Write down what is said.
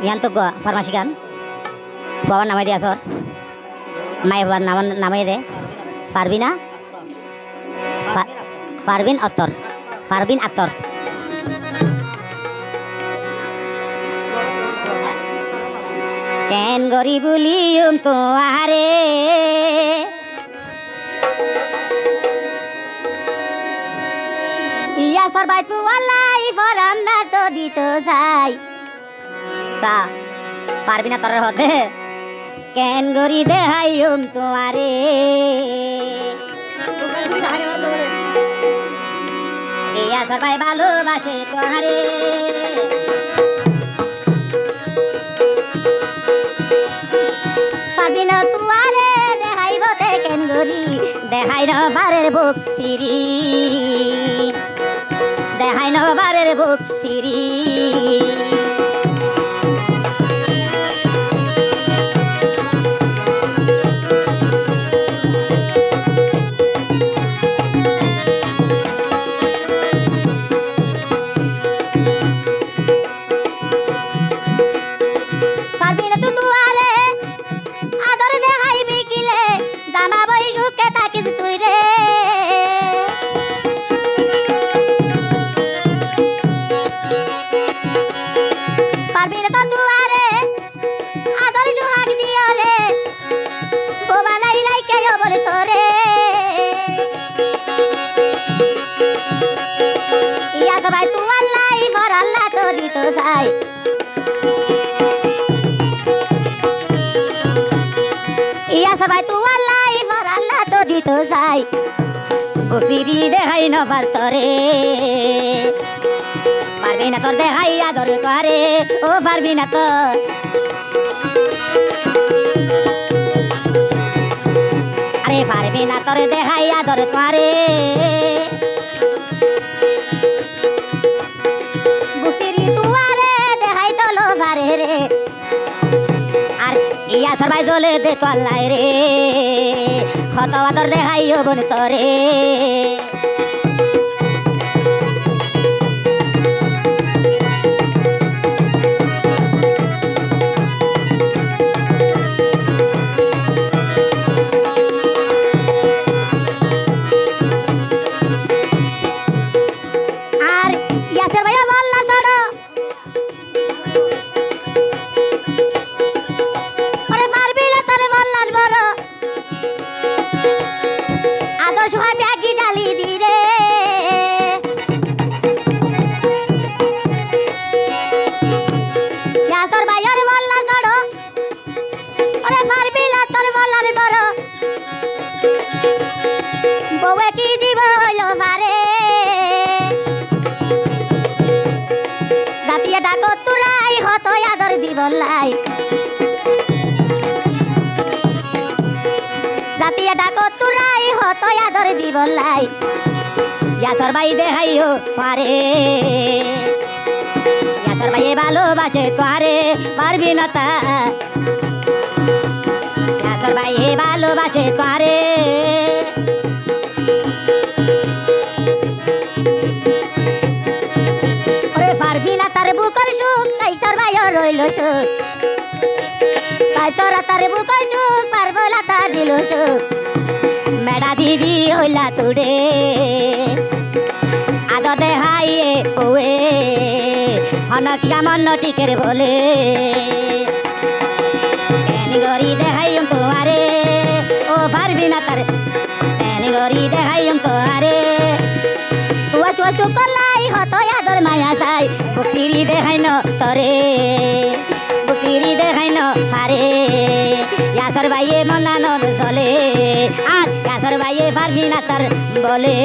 ইয়ান তো ফার্মাসি গান বাবার নামাই দিয়ে আসর মায়ের বাবার নামাই দে পারবি না পারবিন আত্তর কেন গরি বলিউম তো আরে ইয়া সরবাই তু আল্লাই ফরান্না তো দিত সাই সা পারবি না তোর হতে কেন গরি দেহাইম তোমারে ইয়া সরবাই ভালোবাসে তোহারে পারবি না তুয়ারে দেখাইব তে কেন গরি দেখাই না বারের বুক সিরি দেখাই না বারের বুক সিরি পারবি না তুয়ারে আদর দেখাইবি কিলে জামা বই সুখে থাকিস তুই রে পারবি না তো তুয়ারে আদর জুহাগ দিও রে বোবালাই রাইকে বলে তোরে ইয়া সবাই তু আল্লাহ ফর আল্লাহ তো দিত সাই ইয়া সবাই তু আল্লাহ ফর আল্লাহ তো দিত সাই বুকিরি দেখাই না পারতরে পারবি না তোর দেখাই আদর করে ও পারবি না তো আরে পারবি না তোর দেখাই আদর করে বুকিরি তুয়ারে দেখাই তো লো পারে রে আর ইয়া সবাই জ্বলে দে তো আল্লাহ রে কত আদর দেখাইও বোন তোরে আর ইয়াসের ভাইয়া বললা ছাড়ো ওরে পারবি না তোরে বললাস বড় আদর্শ হয় ব্যাগি ডালি দি রে ইয়াসের ভাইয়া রে বললা ছাড়ো ওরে পারবি না তোরে বললাস বড় বউয়ে কি দিব হইল পারে রাতিয়া ডাকো তুরাই হত আদর দিবলাই রাতিয়া ডাকো তুরাই হত আদর দিবলাই ইয়াসর ভাই দেখাইও পারে ইয়াসর ভাই ভালোবাসে তোরে পারবি না তা ইয়াসর ভাই ভালোবাসে তোরে ওরে পারবি না তার বুকর সুখ কাইতর ভাই রইল সুখ কাইতরা তার বুকর সুখ পারবো না তা দিল সুখ মেডা দিদি হইলা তুড়ে আদর দেখাইয়ে ওয়ে হনকিয়া মন টিকের বলে কেন গরি দেখাইম তোমারে ও পারবি না তার কেন গরি দেখাইম তোমারে তুয়া শুয়া শুকলাই হত আদর মায়া চাই বুকিরি দেখাইন তরে বুকিরি দেখাইন পারে ইয়াসর ভাইয়ে মনানন চলে আর ইয়াসর ভাইয়ে পারবি না তার বলে